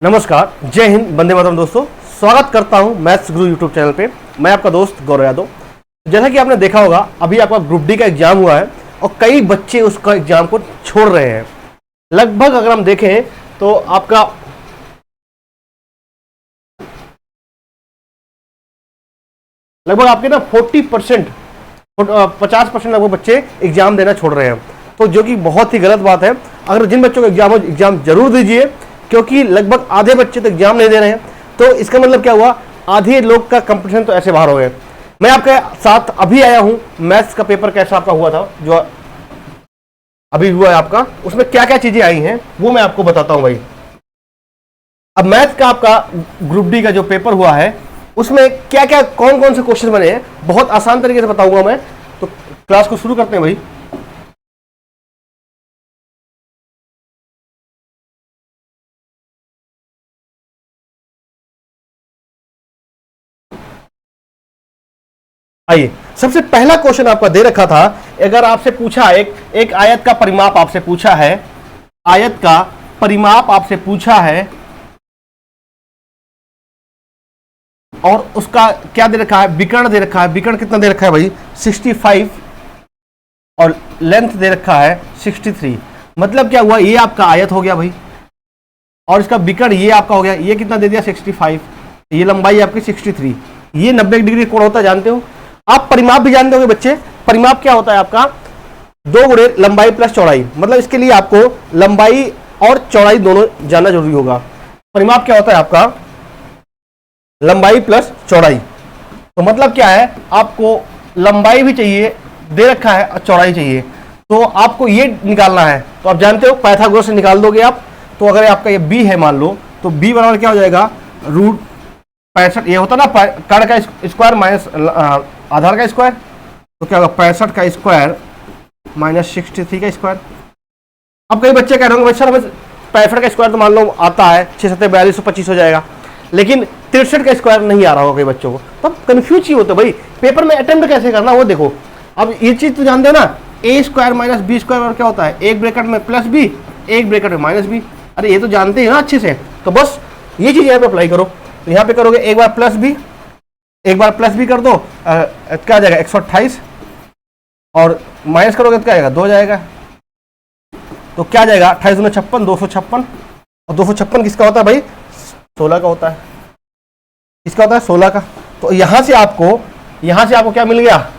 नमस्कार, जय हिंद, वंदे मातरम। दोस्तों, स्वागत करता हूं मैथ्स गुरु यूट्यूब चैनल पे। मैं आपका दोस्त गौरव यादव। जैसा कि आपने देखा होगा, अभी आपका ग्रुप डी का एग्जाम हुआ है और कई बच्चे उसका एग्जाम को छोड़ रहे हैं। लगभग अगर हम देखें तो आपका लगभग आपके ना 40% 50% लगभग बच्चे एग्जाम देना छोड़ रहे हैं, तो जो कि बहुत ही गलत बात है। अगर जिन बच्चों को एग्जाम हो, एग्जाम जरूर दीजिए, क्योंकि लगभग आधे बच्चे तो एग्जाम नहीं दे रहे हैं। तो इसका मतलब क्या हुआ, आधे लोग का कंपटीशन तो ऐसे बाहर हो गए। मैं आपके साथ अभी आया हूं, मैथ्स का पेपर कैसा आपका हुआ था, जो अभी हुआ है आपका, उसमें क्या क्या चीजें आई हैं वो मैं आपको बताता हूं भाई। अब मैथ्स का आपका ग्रुप डी का जो पेपर हुआ है, उसमें क्या क्या कौन कौन से क्वेश्चन बने हैं, बहुत आसान तरीके से बताऊंगा मैं। तो क्लास को शुरू करते हैं भाई। आइए, सबसे पहला क्वेश्चन आपका दे रखा था। अगर आपसे पूछा एक आयत का परिमाप आपसे पूछा है, आयत का परिमाप आपसे पूछा है और उसका क्या दे रखा है, विकर्ण दे रखा है। विकर्ण कितना दे रखा है भाई, 65, और लेंथ दे रखा है 63। मतलब क्या हुआ, ये आपका आयत हो गया भाई, और इसका विकर्ण ये आपका हो गया। ये कितना दे दिया, 65। ये लंबाई आपकी 63। ये 90 डिग्री कोण होता है, जानते हो आप। परिमाप भी जानते होंगे बच्चे। परिमाप क्या होता है आपका, 2 गुणे लंबाई प्लस चौड़ाई। मतलब इसके लिए आपको लंबाई और चौड़ाई दोनों जानना जरूरी होगा। परिमाप क्या होता है आपका, लंबाई प्लस चौड़ाई। तो मतलब क्या है, आपको लंबाई भी चाहिए, दे रखा है, और चौड़ाई चाहिए, तो आपको ये निकालना है। तो आप जानते हो, पाइथागोरस से निकाल दोगे आप। तो अगर आपका ये b है मान लो, तो b बराबर क्या हो जाएगा, रूट 65। ये होता ना कर्ण का स्क्वायर माइनस आधार का स्क्वायर, तो क्या होगा 65 का स्क्वायर माइनस 63 का स्क्वायर। अब कई बच्चे कह रहे होंगे, सर हमें 65 का स्क्वायर तो मान लो आता है, 6 7 42 25 हो जाएगा, लेकिन 63 का स्क्वायर नहीं आ रहा होगा कई बच्चों को। तो कंफ्यूज ही होते भाई, पेपर में अटेम्प्ट कैसे करना वो देखो। अब ये चीज तो जानते हो ना, ए स्क्वायर माइनस बी स्क्वायर और क्या होता है, एक ब्रैकेट में प्लस बी, एक ब्रैकेट में माइनस बी। अरे ये तो जानते हैं ना अच्छे से, तो बस ये चीज यहाँ पे अप्लाई करो। तो यहाँ पे करोगे एक बार प्लस बी, एक बार प्लस बी कर दो, क्या आ जाएगा 128, और माइनस करोगे तो क्या आएगा, 2 आ जाएगा। तो क्या आ जाएगा, 28 दूनी 56, 256। और 256 किसका होता है भाई, 16 का होता है। किसका होता है, 16 का। तो यहां से आपको क्या मिल गया,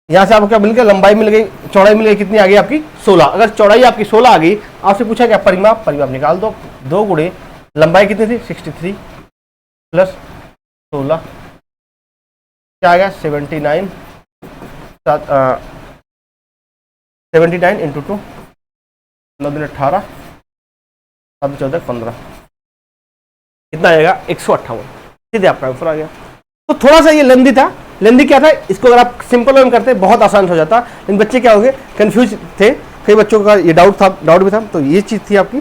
यहां से आपको क्या मिल गया, लंबाई मिल गई, चौड़ाई मिल गई, कितनी आ गई आपकी 16। अगर चौड़ाई आपकी 16 आ गई, आपसे पूछा क्या परिमाप निकाल दो। 2 गुणे लंबाई कितनी थी, 63 प्लस 16, क्या आ गया 79। 79 इंटू 2, 9 दिन 18, 7 14 15, कितना आएगा 158। सीधे आपका आंसर आ गया। तो थोड़ा सा ये लेंदी था। लेंदी क्या था, इसको अगर आप सिंपल वन करते बहुत आसान हो जाता, लेकिन बच्चे क्या हो गए, कंफ्यूज थे, कई बच्चों का ये डाउट भी था। तो ये चीज थी आपकी।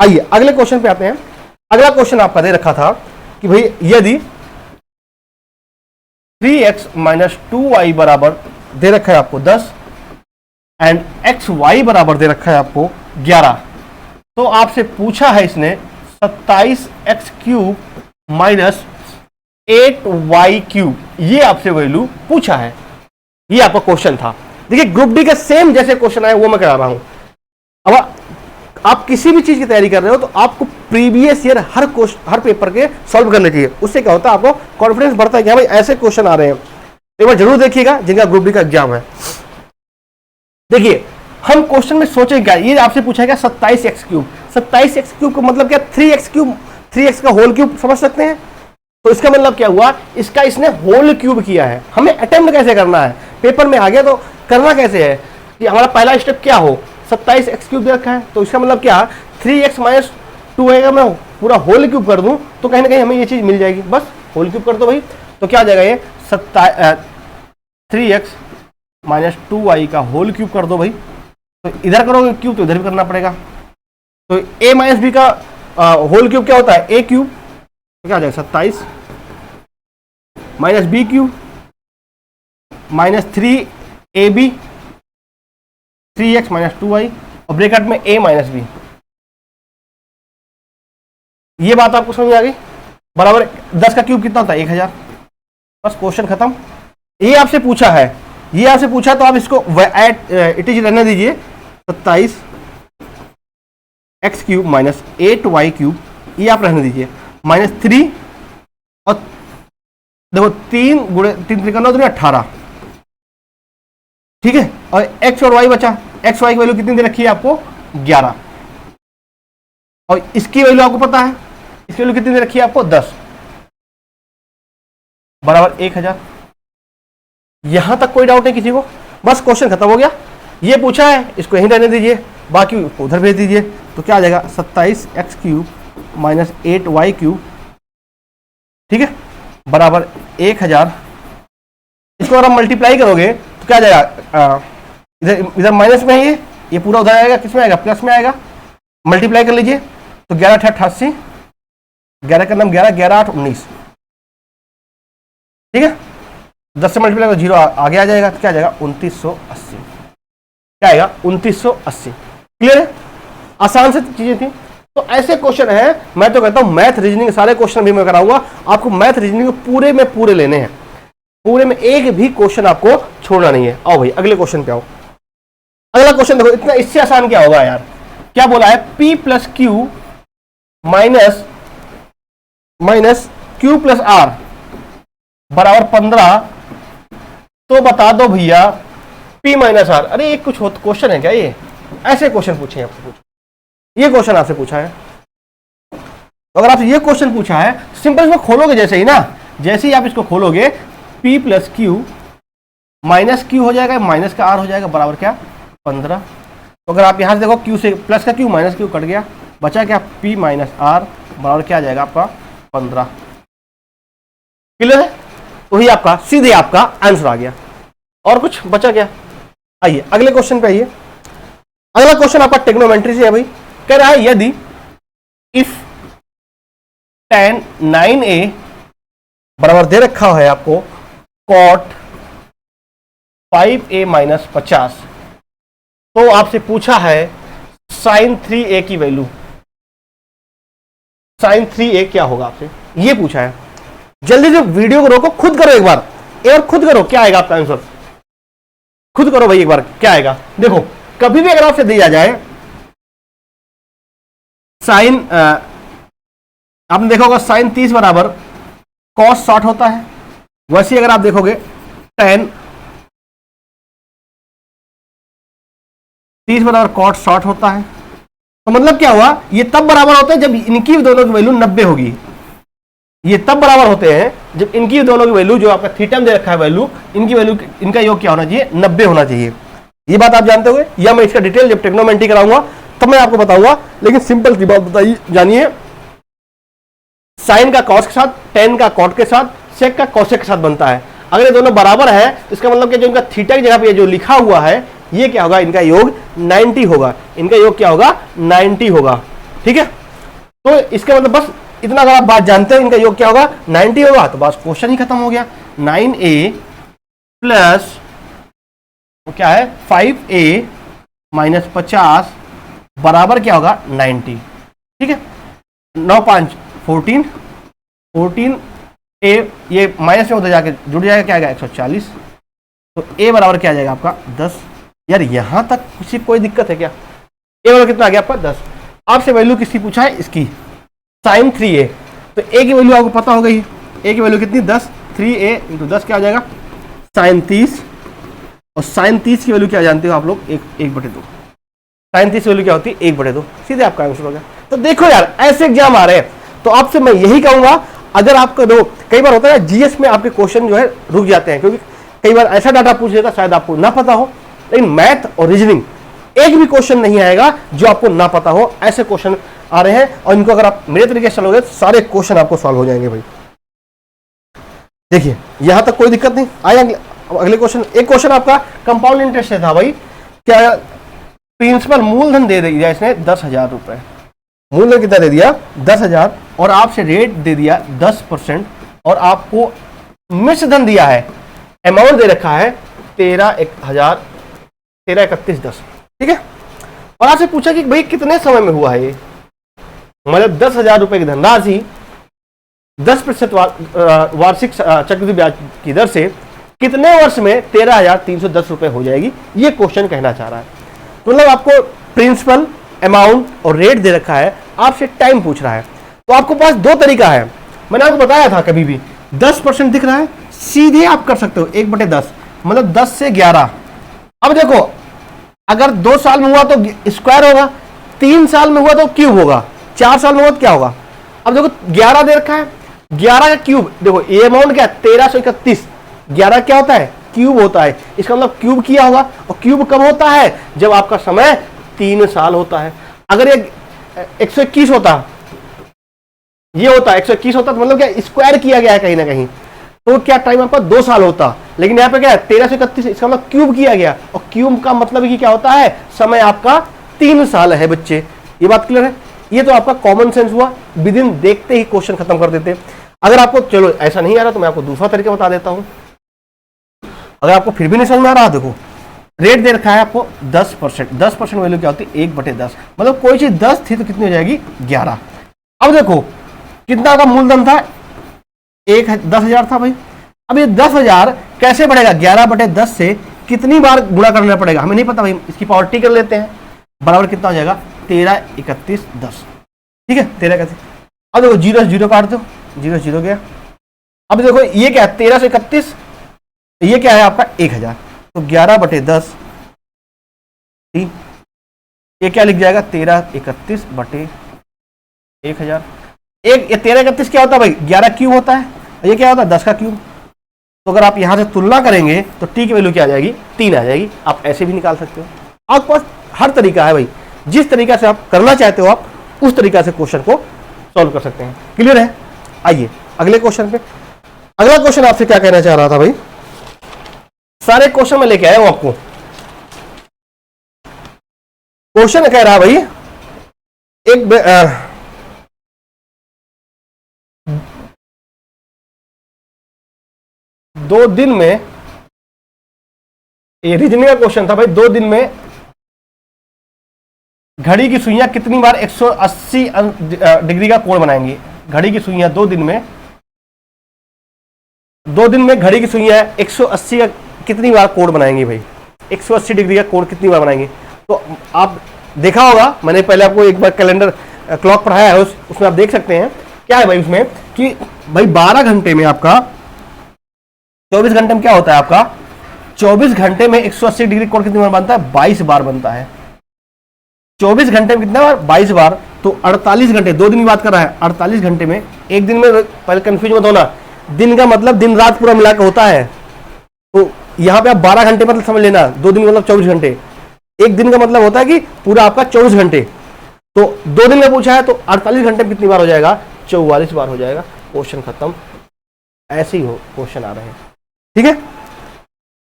आइए अगले क्वेश्चन पे आते हैं। अगला क्वेश्चन आपका दे रखा था कि भाई यदि 3x माइनस 2y बराबर दे रखा है आपको 10 एंड xy बराबर दे रखा है आपको 11, तो आपसे पूछा है इसने 27x cube minus 8y cube, ये आपसे वैल्यू पूछा है। ये आपका क्वेश्चन था। देखिए ग्रुप डी का सेम जैसे क्वेश्चन आया वो मैं करा रहा हूं। अब आप किसी भी चीज की तैयारी कर रहे हो तो आपको प्रीवियस ईयर हर पेपर के सॉल्व करने चाहिए। उससे क्या होता है, आपको कॉन्फिडेंस बढ़ता है कि भाई ऐसे क्वेश्चन आ रहे हैं। एक बार जरूर देखिएगा जिनका ग्रुप डी का एग्जाम है। देखिए हम क्वेश्चन में सोचेंगे क्या, ये आपसे पूछा गया 27x क्यूब। 27x क्यूब का मतलब क्या, 3x क्यूब, 3x का होल क्यूब समझ सकते हैं। तो इसका मतलब क्या हुआ, इसका इसने होल क्यूब किया है। हमें अटेम्प्ट कैसे करना है, पेपर में आ गया तो करना कैसे है कि हमारा पहला स्टेप क्या हो, 27x क्यूब दे रखा है, तो इसका मतलब क्या, 3x माइनस 2 है, मैं पूरा होल क्यूब कर दूं तो कहीं ना कहीं हमें ये चीज मिल जाएगी। बस होल क्यूब कर दो भाई, तो क्या आ जाएगा ये 3x माइनस 2y का होल क्यूब कर दो भाई। तो इधर करोगे क्यूब तो इधर भी करना पड़ेगा। तो a माइनस बी का होल क्यूब क्या होता है, a क्यूब, क्या आ जाएगा 27 minus b cube minus 3ab 3x minus 2y और ब्रैकेट में a माइनस b। ये बात आपको समझ आ गई? बराबर 10 का क्यूब कितना होता है? 1000। बस क्वेश्चन खत्म। ये आपसे पूछा है, ये आपसे पूछा तो आप इसको इट इज रहने दीजिए। 27 x cube minus 8y cube, ये आप रहने दीजिए, माइनस 3 और देखो 3 गुणे 3 3 9 18, ठीक है। और x और y बचा, एक्स वाई की वैल्यू कितनी दे रखी है आपको? 11। और इसकी वैल्यू आपको पता है, इसकी वैल्यू कितनी दे रखी है आपको? 10 बराबर 1000। यहां तक कोई डाउट नहीं किसी को? बस क्वेश्चन खत्म हो गया। ये पूछा है, इसको यहीं रहने दीजिए, बाकी उधर भेज दीजिए। तो क्या आ जाएगा? 27 x cube minus 8y cube, ठीक है, बराबर 1000। इसको अगर आप मल्टीप्लाई करोगे तो क्या आ जाएगा? इधर इधर माइनस में है, ये पूरा उधर आएगा, किस में आएगा? प्लस में आएगा। मल्टीप्लाई कर लीजिए तो 11 × 8 = 88, 11 का नाम 11, 11 8 19, ठीक है। 10 से मल्टीप्लाई करो, 0 आगे आ जाएगा, तो क्या आ जाएगा? 2980। क्या आएगा? 2980। क्लियर है? आसान से चीजें थी। तो ऐसे क्वेश्चन है, मैं तो कहता हूं मैथ रीजनिंग सारे क्वेश्चन भी मैं कराऊंगा आपको। मैथ रीजनिंग पूरे में पूरे लेने हैं, पूरे में एक भी क्वेश्चन आपको छोड़ना नहीं है। आओ भाई अगले क्वेश्चन पे आओ। अगला क्वेश्चन देखो, इतना इससे आसान क्या होगा यार? क्या बोला है? p plus q minus q plus r बराबर 15। तो बता दो भैया p माइनस आर। अरे ये कुछ क्वेश्चन है क्या? ये ऐसे क्वेश्चन पूछे हैं आपसे, ये क्वेश्चन आपसे पूछा है। अगर आपसे ये क्वेश्चन पूछा है, सिंपल इसको खोलोगे जैसे ही ना, जैसे ही आप इसको खोलोगे, p plus q minus Q हो जाएगा, माइनस का आर हो जाएगा, बराबर क्या? 15। तो अगर आप यहां से देखो, क्यू से प्लस का क्यू माइनस क्यू कट गया, बचा क्या? p माइनस आर बराबर क्या आ जाएगा आपका? 15। क्लियर है? तो ही आपका सीधे आपका आंसर आ गया। और कुछ बचा क्या? आइए अगले क्वेश्चन पे आइए। अगला क्वेश्चन आपका ट्रिग्नोमेट्री से है भाई। कह रहा है यदि इफ tan 9a बराबर दे रखा है आपको cot 5a माइनस 50, तो आपसे पूछा है sin 3a की वैल्यू। sin 3a क्या होगा आपसे, ये पूछा है। जल्दी से वीडियो को रोको, खुद करो एक बार, खुद करो, क्या आएगा आपका आंसर? खुद करो भाई एक बार, क्या आएगा? देखो कभी भी अगर आपसे दिया जाए साइन, आपने देखा होगा साइन 30 बराबर कॉस 60 होता है। वैसे अगर आप देखोगे tan 30 बराबर कॉट 60 होता है। तो मतलब क्या हुआ? ये तब बराबर होते हैं जब इनकी दोनों की वैल्यू 90 होगी। ये तब बराबर होते हैं जब इनकी दोनों की वैल्यू, जो आपका थीटा में दे रखा है वैल्यू, इनकी वैल्यू, इनका योग क्या होना चाहिए? 90 होना चाहिए। ये बात आप जानते हुए, या मैं इसका डिटेल जब ट्रिग्नोमेट्री कराऊंगा तब मैं आपको बताऊंगा, लेकिन सिंपल सी बात बताइए, जानिए। साइन का कॉस के साथ, टेन का कॉट के साथ, सेक का कॉसेक के साथ बनता है। अगर ये दोनों बराबर है, इसका मतलब कि जो इनका थीटा की जगह पे जो लिखा हुआ है, ये क्या होगा? इनका योग 90 होगा। इनका योग क्या होगा? 90 होगा। ठीक है, तो इसका मतलब बस इतना अगर आप बात जानते हो, इनका योग क्या होगा? 90 होगा, तो बस क्वेश्चन ही खत्म हो गया। 9a प्लस क्या है? 5a माइनस 50 बराबर क्या होगा? 90। ठीक है, 9 5 14, 14a ये माइनस में उधर जाके जुड़ जाएगा, क्या आएगा? 140। तो a बराबर क्या आ जाएगा आपका? 10। यार यहां तक किसी कोई दिक्कत है क्या? a बराबर कितना आ गया आपका? 10। आपसे वैल्यू किसकी पूछा है? इसकी, साइन 3a। तो a की वैल्यू आपको पता हो गई। a की वैल्यू कितनी? 10। 3a इंटू 10 क्या आ जाएगा? साइन 30। और साइन 30 की वैल्यू क्या जानते हो आप लोग? 1/2। साइन 30 वैल्यू क्या होती है? 1/2। सीधे आपका आंसर हो गया। तो देखो यार, ऐसे एग्जाम आ रहे हैं, तो आपसे मैं यही कहूंगा, अगर आपको दो, कई बार होता है जीएस में आपके क्वेश्चन जो है रुक जाते हैं, क्योंकि कई बार ऐसा डाटा पूछ लेता शायद आपको ना पता हो, लेकिन मैथ और रीजनिंग एक भी क्वेश्चन नहीं आएगा जो आपको ना पता हो। ऐसे क्वेश्चन आ रहे हैं, और इनको अगर आप मेरे तरीके से चलोगे तो सारे क्वेश्चन आपको सॉल्व हो जाएंगे भाई। देखिए यहां तक कोई दिक्कत नहीं। आइए अगले क्वेश्चन। एक क्वेश्चन आपका कंपाउंड इंटरेस्ट से था भाई। क्या प्रिंसिपल मूलधन दे दिया इसने 10,000 रुपए। मूलधन कितना दे दिया? 10,000, और आपसे रेट दे दिया 10%, और आपको मिश्र धन दिया है, अमाउंट दे रखा है 13,3110। ठीक है। और आपसे पूछा कि भाई कितने समय में हुआ है ये, मतलब 10,000 रुपए की धनराशि 10% वार्षिक चक्रवृद्धि ब्याज की दर से कितने वर्ष में 13,310 रुपए हो जाएगी, ये क्वेश्चन कहना चाह रहा है। मतलब आपको प्रिंसिपल, अमाउंट और रेट दे रखा है, आपसे टाइम पूछ रहा है। तो आपको पास दो तरीका है, मैंने आपको बताया था कभी भी 10% दिख रहा है, सीधे आप कर सकते हो 1/10, मतलब 10 से 11। अब देखो अगर 2 साल में हुआ तो स्क्वायर होगा, 3 साल में हुआ तो क्यूब होगा, 4 साल में हुआ तो क्या होगा। अब देखो 11 दे रखा है, 11 का क्यूब, देखो ये अमाउंट क्या है 1331, 11 क्या होता है क्यूब होता है, इसका मतलब क्यूब किया होगा। और क्यूब कब होता है, जब आपका समय 3 साल होता है। अगर ये 121 होता, ये होता 121 होता तो मतलब क्या स्क्वायर किया गया है कहीं ना कहीं, तो क्या टाइम आपका 2 साल होता। लेकिन यहाँ पे क्या है 1331, इसका मतलब क्यूब किया गया, और क्यूब का मतलब कि क्या होता है, समय आपका 3 साल है बच्चे। ये बात क्लियर है। ये तो आपका कॉमन सेंस हुआ, विद इन देखते ही क्वेश्चन खत्म कर देते। अगर आपको चलो ऐसा नहीं आ रहा तो मैं आपको दूसरा तरीका बता देता हूं। अगर आपको फिर भी नहीं समझ में आ रहा, देखो रेट दे रखा है आपको 10%, 10% वैल्यू क्या होती है 1/10, मतलब कोई चीज 10 थी तो कितनी हो जाएगी 11। अब देखो कितना का मूलधन था, 10,000 था भाई। अब ये 10,000 कैसे बढ़ेगा, 11/10 से कितनी बार गुणा करना पड़ेगा हमें नहीं पता भाई, इसकी पावर टी कर लेते हैं, बराबर कितना हो जाएगा 13, 31, 10। ठीक है 13 31। अब देखो 0 0 काट दो, 0 0 गया। अब देखो ये क्या है 13 से 31, ये क्या है आपका 1,000, तो 11/10, ये क्या लिख जाएगा 13 31/1000। एक ये 13 31 क्या होता है भाई 11 क्यूब होता है, ये क्या होता है 10 का क्यूब। तो अगर आप यहां से तुलना करेंगे तो टी की वैल्यू क्या आ जाएगी 3 आ जाएगी। आप ऐसे भी निकाल सकते हो, आपके पास हर तरीका है भाई, जिस तरीका से आप करना चाहते हो आप उस तरीका से क्वेश्चन को सॉल्व कर सकते हैं। क्लियर है। आइए अगले क्वेश्चन पे। अगला क्वेश्चन आपसे क्या कहना चाह रहा था भाई, सारे क्वेश्चन में लेके आया हूं आपको। क्वेश्चन कह रहा भाई एक 2 दिन में, ये रीजनिंग का क्वेश्चन था भाई, 2 दिन में घड़ी की सुइयां कितनी बार 180 डिग्री का कोण बनाएंगी। घड़ी की सुइयां 2 दिन में घड़ी की सुइयां 180 का कितनी बार कोण बनाएंगी भाई, 180 डिग्री का कोण कितनी बार बनाएंगे। तो आप देखा होगा, मैंने पहले आपको एक बार कैलेंडर क्लॉक पढ़ाया है, उसमें आप देख सकते हैं क्या है भाई उसमें कि भाई 12 घंटे में आपका 24 घंटे में क्या होता है आपका 24 घंटे में 180 डिग्री कोण कितनी बार बनता है 22 बार बनता है। 24 घंटे में कितना बार 22 बार, तो 48 घंटे, 2 दिन की बात कर रहा है, 48 घंटे में, एक दिन में पहले कंफ्यूज मत होना, दिन का मतलब दिन रात पूरा मिला के होता है। तो यहाँ पे आप 12 घंटे मतलब समझ लेना, 2 दिन मतलब 24 घंटे, एक दिन का मतलब होता है कि पूरा आपका 24 घंटे। तो 2 दिन में पूछा है तो 48 घंटे में कितनी बार हो जाएगा 44 बार हो जाएगा। क्वेश्चन खत्म। ऐसे ही हो क्वेश्चन आ रहे हैं। ठीक है।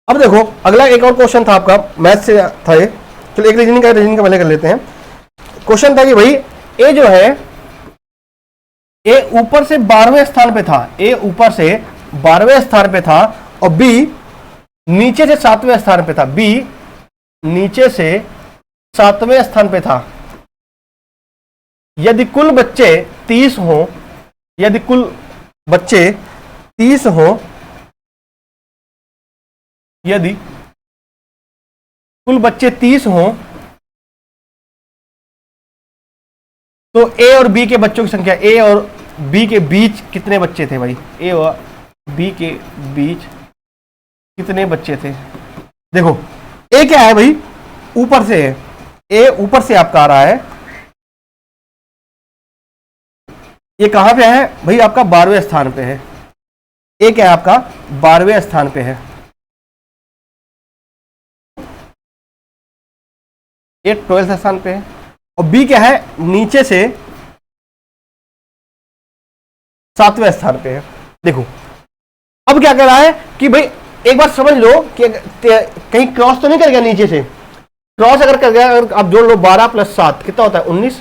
अब देखो अगला एक और क्वेश्चन था आपका, मैथ से था ये, चलो एक रीजनिंग का पहले कर लेते हैं। क्वेश्चन था कि भाई ए जो है, ए ऊपर से 12वें स्थान पे था, ए ऊपर से 12वें स्थान पे था और बी नीचे से 7वें स्थान पे था, बी नीचे से 7वें स्थान पे था। यदि कुल बच्चे 30 हो, यदि कुल बच्चे 30 हो, यदि कुल बच्चे 30 हो तो ए और बी के बच्चों की संख्या, ए और बी के बीच कितने बच्चे थे भाई, ए और बी के बीच कितने बच्चे थे। देखो ए क्या है भाई ऊपर से है, ए ऊपर से आपका आ रहा है, ये कहां पे है भाई आपका 12वें स्थान पे है, ए क्या है आपका 12वें स्थान पे है, ए 12वें स्थान पे है, और बी क्या है नीचे से 7वें स्थान पे है। देखो अब क्या कह रहा है कि भाई एक बार समझ लो कि कहीं क्रॉस तो नहीं कर गया नीचे से, क्रॉस अगर कर गया, अगर आप जोड़ लो 12 + 7 कितना होता है 19,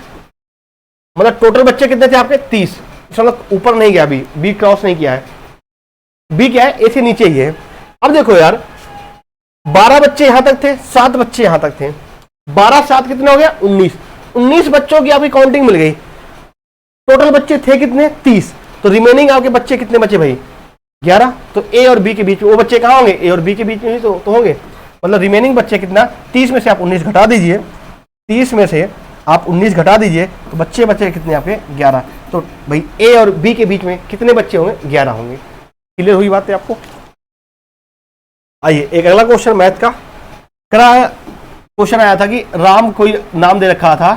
मतलब टोटल बच्चे कितने थे आपके 30, मतलब ऊपर नहीं गया, बी क्रॉस नहीं किया है, बी क्या है ए से नीचे ही है। अब देखो यार 12 बच्चे यहां तक थे, 7 बच्चे यहां तक थे, 12 7 कितने हो गया 19, 19 बच्चों की आपकी काउंटिंग मिल गई। टोटल बच्चे थे कितने 30, तो रिमेनिंग आपके बच्चे कितने बचे भाई 11। तो ए और बी के बीच में वो बच्चे कहाँ होंगे, ए और बी के बीच में ही तो होंगे। मतलब रिमेनिंग बच्चे कितना 30 में से आप 19 घटा दीजिए, 30 में से आप 19 घटा दीजिए तो बच्चे बचे कितने आपके 11। तो भाई ए और बी के बीच में कितने बच्चे होंगे 11 होंगे। क्लियर हुई बात है आपको। आइए एक अगला क्वेश्चन मैथ का करा। क्वेश्चन आया था कि राम कोई नाम दे रखा था,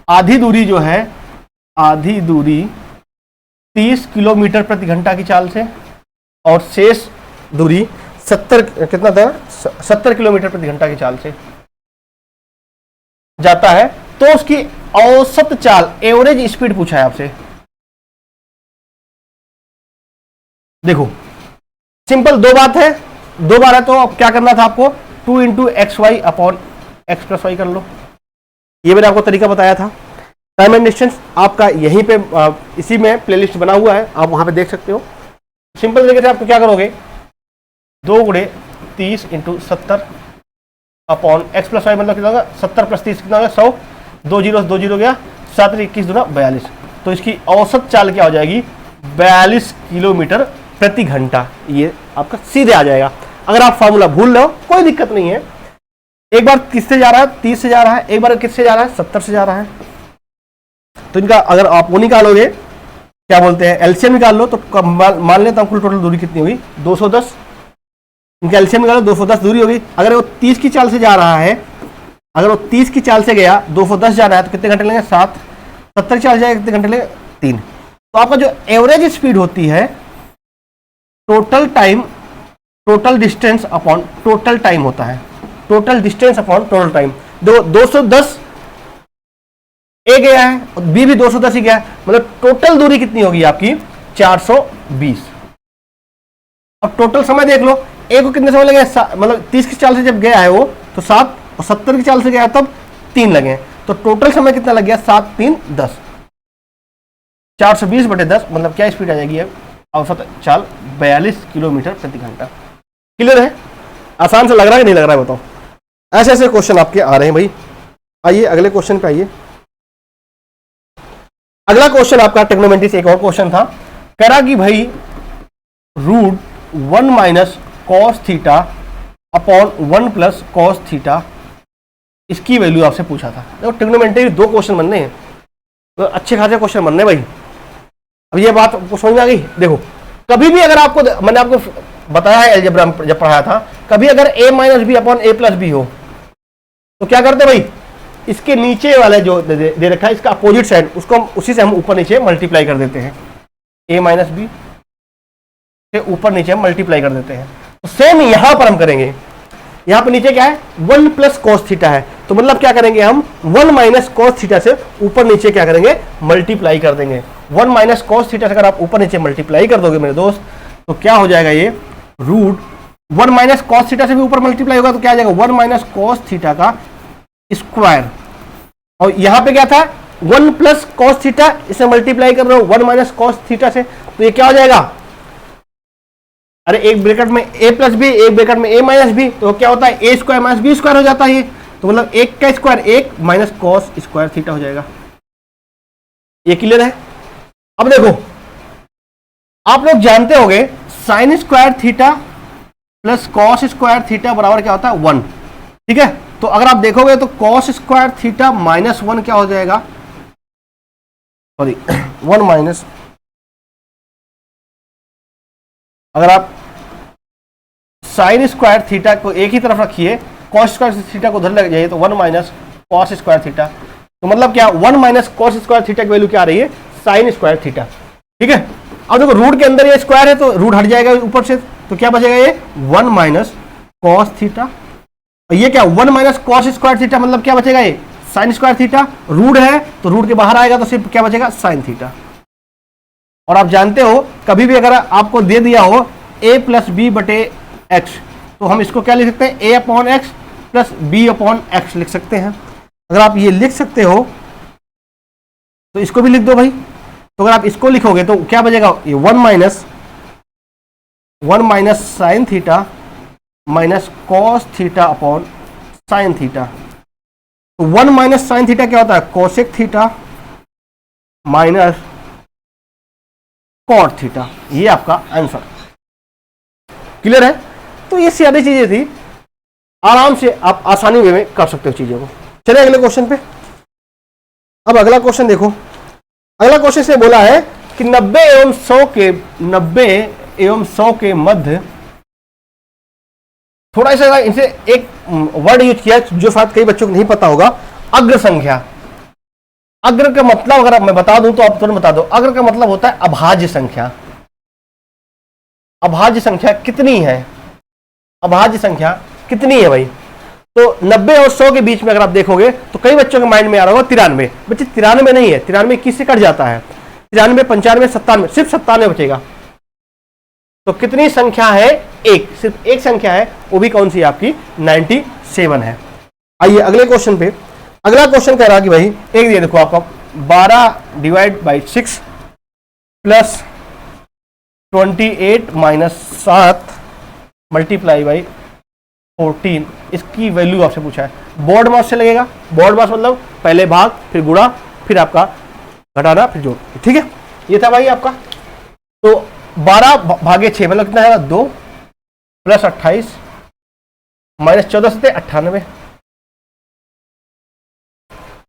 आधी दूरी जो है, आधी दूरी 30 किलोमीटर प्रति घंटा की चाल से और शेष दूरी 70 कितना था 70 किलोमीटर प्रति घंटा की चाल से जाता है, तो उसकी औसत चाल एवरेज स्पीड पूछा है आपसे। देखो सिंपल दो बात है, दो बार है, तो अब क्या करना था आपको 2 into x y upon x plus y कर लो। ये मैंने आपको तरीका बताया था। टाइम एंड डिस्टेंस आपका यहीं पे इसी में प्लेलिस्ट बना हुआ है, आप वहां पे देख सकते हो। सिंपल तरीके से आपको क्या करोगे 2 गुणे 30 into 70 upon x plus y, मतलब कितना होगा 70 प्लस 30 कितना होगा 100, 2 जीरो 2 जीरो गया 7 21 दूना 42। तो इसकी औसत चाल क्या हो जाएगी 42 किलोमीटर प्रति घंटा। ये आपका सीधे आ जाएगा। अगर आप फॉर्मूला भूल रहे हो कोई दिक्कत नहीं है, एक बार किससे जा रहा है 30 से जा रहा है, एक बार किससे जा रहा है 70 से जा रहा है। तो इनका अगर आप वो निकालोगे क्या बोलते हैं एलसीएम निकाल लो, तो मान लेता हूं कुल टोटल दूरी कितनी हुई 210। इनका एलसीएम निकालो 210 दूरी होगी। अगर वो 30 की चाल से जा रहा है, अगर वो 30 की चाल से गया 210 जाना है तो कितने घंटे लेंगे 7, 70 की चाल जाएगा कितने घंटे लेंगे 3। तो आपका जो एवरेज स्पीड होती है total time, total distance upon total time होता है, total distance upon total time. 210 ए गया है और बी भी 210 ही गया है, मतलब टोटल दूरी कितनी होगी आपकी 420। अब टोटल समय देख लो, ए को कितने समय लगे, मतलब 30 की चाल से जब गया है वो तो 7, और 70 की चाल से गया तब 3 लगे, तो टोटल समय कितना लग गया 7 3 10, 420 बटे 10, मतलब क्या स्पीड आ जाएगी औसत चाल 42 किलोमीटर प्रति घंटा। क्लियर है, आसान से लग रहा है कि नहीं लग रहा है बताओ। ऐसे ऐसे क्वेश्चन आपके आ रहे हैं भाई। आइए अगले क्वेश्चन पे आइए। अगला क्वेश्चन आपका ट्रिग्नोमेट्री से एक और क्वेश्चन था, कह रहा कि भाई √1 minus cos theta upon 1 plus cos theta, इसकी वैल्यू आपसे पूछा था। देखो ट्रिग्नोमेट्री 2 क्वेश्चन बनने हैं, तो अच्छे खासे क्वेश्चन बनने भाई। अब ये बात आपको समझ में आ गई। देखो कभी भी अगर आपको, मैंने आपको बताया है अलजेब्रा में जब पढ़ाया था, कभी अगर a minus b upon a plus b हो तो क्या करते भाई, इसके नीचे वाले जो दे रखा है इसका अपोजिट साइड, उसको उसी से हम ऊपर नीचे मल्टीप्लाई कर देते हैं। a माइनस बी से ऊपर नीचे हम मल्टीप्लाई कर देते हैं। तो सेम यहां पर हम करेंगे। यहां पर नीचे क्या है 1 प्लस कॉस थीटा है, तो मतलब क्या करेंगे हम 1 माइनस कॉस थीटा से ऊपर नीचे क्या करेंगे मल्टीप्लाई कर देंगे। 1 माइनस कॉस थीटा से अगर आप ऊपर नीचे मल्टीप्लाई कर दोगे मेरे दोस्त, तो क्या हो जाएगा ये √1 माइनस कॉस थीटा से भी ऊपर मल्टीप्लाई होगा तो क्या आ जाएगा 1 माइनस कॉस थीटा का स्क्वायर। और यहां पे क्या था 1 प्लस कॉस थीटा, इसे मल्टीप्लाई कर रहे हो 1 माइनस कॉस थीटा से, तो ये क्या हो जाएगा, अरे एक ब्रैकेट में a प्लस बी, एक ब्रैकेट में a माइनस बी, तो क्या होता है a square minus b square हो जाता है ये। तो मतलब 1 का square 1 minus cos square theta हो जाएगा। ये क्लियर है। अब देखो आप लोग जानते होंगे sine square theta plus cos square theta बराबर क्या होता है 1, ठीक है। तो अगर आप देखोगे तो कॉस स्क्वायर थीटा माइनस 1 क्या हो जाएगा, सॉरी 1 माइनस, अगर आप साइन स्क्वायर थीटा को एक ही तरफ रखिए, कॉस स्क्वायर थीटा को उधर लग जाइए, तो 1 माइनस कॉस स्क्वायर थीटा, तो मतलब क्या 1 माइनस कॉस स्क्वायर थीटा की वैल्यू क्या आ रही है साइन स्क्वायर थीटा, ठीक है। अब देखो रूट के अंदर ये स्क्वायर है तो रूट हट जाएगा ऊपर से, तो क्या बचेगा ये 1 माइनस कॉस थीटा, और ये क्या 1 माइनस कॉस स्क्वायर थीटा, मतलब क्या बचेगा ये साइन स्क्वायर थीटा, रूट है तो रूट के बाहर आएगा तो सिर्फ क्या बचेगा साइन थीटा। और आप जानते हो कभी भी अगर आपको दे दिया हो a प्लस बी बटे एक्स, तो हम इसको क्या लिख सकते हैं a upon x plus b upon x लिख सकते हैं। अगर आप ये लिख सकते हो तो इसको भी लिख दो भाई। तो अगर आप इसको लिखोगे तो क्या बचेगा ये 1 minus sine theta minus cos theta upon sine theta, तो 1 माइनस साइन थीटा क्या होता है, cosec theta minus cot theta. ये आपका आंसर। क्लियर है? तो ये सारी चीजें थी, आराम से आप आसानी में कर सकते हो चीजों को। चलिए अगले क्वेश्चन पे। अब अगला क्वेश्चन देखो। अगला क्वेश्चन से बोला है कि 90 एवं 100 के मध्य, थोड़ा सा इनसे एक वर्ड यूज किया जो शायद कई बच्चों को नहीं पता होगा, अग्र संख्या। अग्र का मतलब अगर मैं बता दूं तो आप तुरंत बता दो। अग्र का मतलब होता है अभाज्य संख्या। अभाज्य संख्या कितनी है, अभाज्य संख्या कितनी है भाई? तो 90 और 100 के बीच में अगर आप देखोगे तो कई बच्चों के माइंड में आ रहा होगा 93। बच्चे 93 नहीं है, 93 किससे कट जाता है? 93, 95, 97, सिर्फ 97 बचेगा। तो कितनी संख्या है? एक, सिर्फ एक संख्या है, वो भी कौन सी है आपकी? 97 है। आइए अगले क्वेश्चन पे। अगला क्वेश्चन कह रहा कि भाई एक ये देखो आपका 12 divide by 6 plus 28 minus 7 multiply by 14, इसकी वैल्यू आपसे पूछा है। बोर्ड मास से लगेगा। बोर्ड मास मतलब पहले भाग, फिर गुणा, फिर आपका घटाना, फिर जोड़। ठीक है, ये था भाई आपका। तो 12 भागे 6 मतलब कितना है? 2 प्लस 28 माइनस 14 से 98।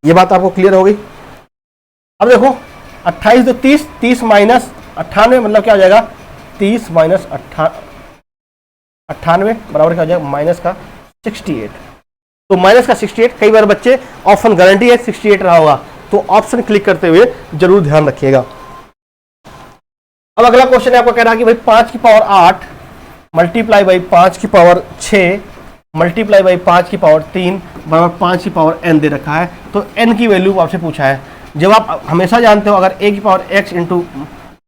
ये बात आपको क्लियर हो गई। अब देखो 28 तो 30, 30 माइनस 98 मतलब क्या हो जाएगा? 30 माइनस 98 बराबर क्या हो जाएगा? माइनस का 68। तो माइनस का 68, कई बार बच्चे ऑप्शन गारंटी है 68 रहा होगा, तो ऑप्शन क्लिक करते हुए जरूर ध्यान रखिएगा। अब अगला क्वेश्चन है आपको कह रहा है कि भाई 5 की पावर 8 मल्टीप्लाई बाई 5 की पावर 6 मल्टीप्लाई बाई 5 की पावर 3 बराबर 5 की पावर n दे रखा है। तो n की वैल्यू आपसे पूछा है। जब आप हमेशा जानते हो अगर a की पावर x इंटू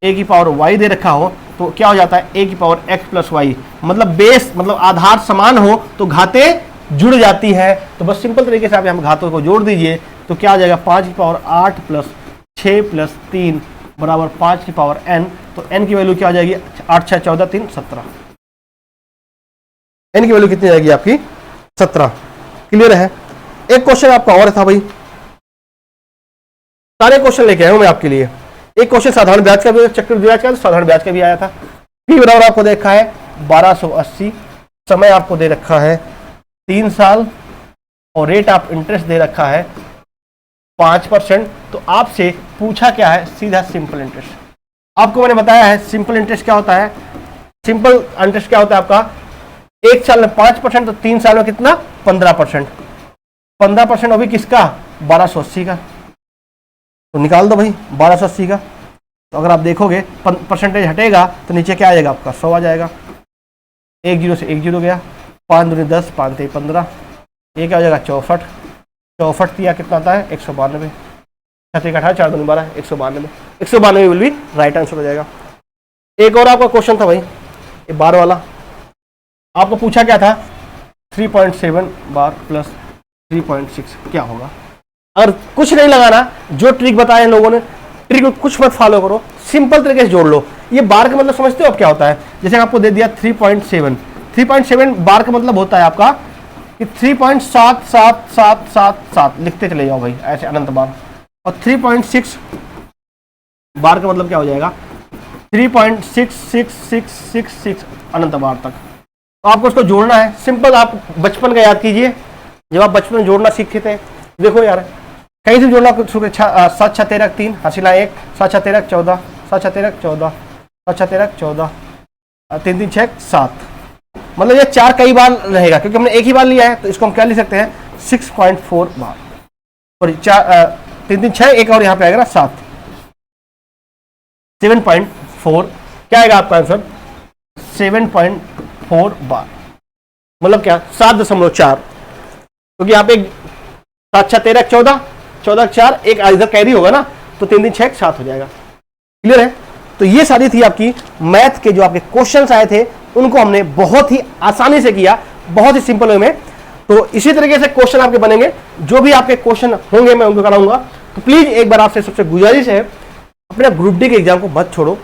a की पावर y दे रखा हो तो क्या हो जाता है? a की पावर x प्लस y, मतलब बेस मतलब आधार समान हो तो घाते जुड़ जाती है। तो बस सिंपल तरीके से आप यहाँ घातों को जोड़ दीजिए तो क्या हो जाएगा? 5 की पावर 8 प्लस 6 प्लस 3 बराबर 5 की पावर n। तो n की वैल्यू क्या हो जाएगी? 8 6 14 3 17। n की वैल्यू कितनी आएगी आपकी? 17। क्लियर है? एक क्वेश्चन आपका और था भाई, सारे क्वेश्चन लेके आया हूं मैं आपके लिए। एक क्वेश्चन साधारण ब्याज का भी, चक्रवृद्धि ब्याज का, साधारण ब्याज का भी आया था। पी बराबर आपको दे रखा है 1280, समय आपको दे रखा है 3 साल और रेट ऑफ इंटरेस्ट दे रखा है 5%। तो आपसे पूछा क्या है? सीधा सिंपल इंटरेस्ट। आपको मैंने बताया है सिंपल इंटरेस्ट क्या होता है। सिंपल इंटरेस्ट क्या होता है आपका? 1 साल में 5%, तो 3 साल में कितना? 15%। 15% वो भी किसका? 1280 का। तो निकाल दो भाई 1280 का। तो अगर आप देखोगे परसेंटेज हटेगा तो नीचे क्या आ जाएगा आपका? 100 आ जाएगा। 1 0 से 1 0 गया, 5 दूनी 10, 5 3 15, ये क्या हो जाएगा? 64। 64 दिया कितना आता है? 192। 6 18 4 दूनी 12, 192। 192 विल बी राइट आंसर हो जाएगा। एक और आपका क्वेश्चन था भाई, ये बार वाला। आपको पूछा क्या था? 3.7 बार प्लस 3.6 क्या होगा? अगर कुछ नहीं लगाना, जो ट्रिक बताया इन लोगों ने, ट्रिक को कुछ मत फॉलो करो, सिंपल तरीके से जोड़ लो। ये बार का मतलब समझते हो आप क्या होता है? जैसे आपको दे दिया 3.7, 3.7 बार का मतलब होता है आपका कि 3.77777 लिखते चले जाओ भाई ऐसे अनंत बार। और 3.6 बार का मतलब क्या हो जाएगा? 3.66666 अनंत बार तक। तो आपको उसको जोड़ना है। सिंपल, आप बचपन का याद कीजिए, जब आप बचपन में जोड़ना सीखते थे। देखो यार, कहीं से जोड़ना 7 6 13 3 हासिला 1, 7 6 13 14, 7 6 13 14, 7 6 13 14, 3 3 6 7। मतलब ये 4 कई बार रहेगा क्योंकि हमने एक ही बार लिया है। तो इसको हम क्या लिख सकते हैं? 6.4 बार। और 3 3 6, एक और यहाँ पे आएगा ना 7, 7.4 क्या आएगा आपका आंसर? 7.4 बार। मतलब क्या? 7.4, क्योंकि यहाँ पे 7 6 13 14, 14 4, एक इधर कैरी होगा ना, तो 3 3 6 7 हो जाएगा। क्लियर है? तो ये सारी थी आपकी मैथ के जो आपके क्वेश्चंस आए थे, उनको हमने बहुत ही आसानी से किया, बहुत ही सिंपल वे में। तो इसी तरीके से क्वेश्चन आपके बनेंगे, जो भी आपके क्वेश्चन होंगे मैं उनको कराऊंगा। तो प्लीज एक बार आपसे सबसे गुजारिश है, अपने ग्रुप डी के एग्जाम को मत छोड़ो।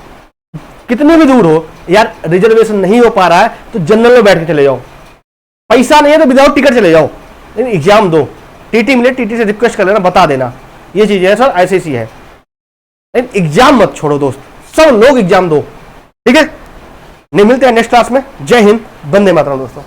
कितने भी दूर हो यार, रिजर्वेशन नहीं हो पा रहा है तो जनरल में बैठ के चले जाओ। पैसा नहीं है तो विदाउट टिकट चले जाओ, लेकिन एग्जाम दो। टीटी मिले टीटी से रिक्वेस्ट कर लेना, बता देना ये चीज है सर, ऐसी सी है। एग्जाम मत छोड़ो दोस्त, सब लोग एग्जाम दो, ठीक है। नहीं, मिलते हैं नेक्स्ट क्लास में। जय हिंद, वंदे मातरम दोस्तों।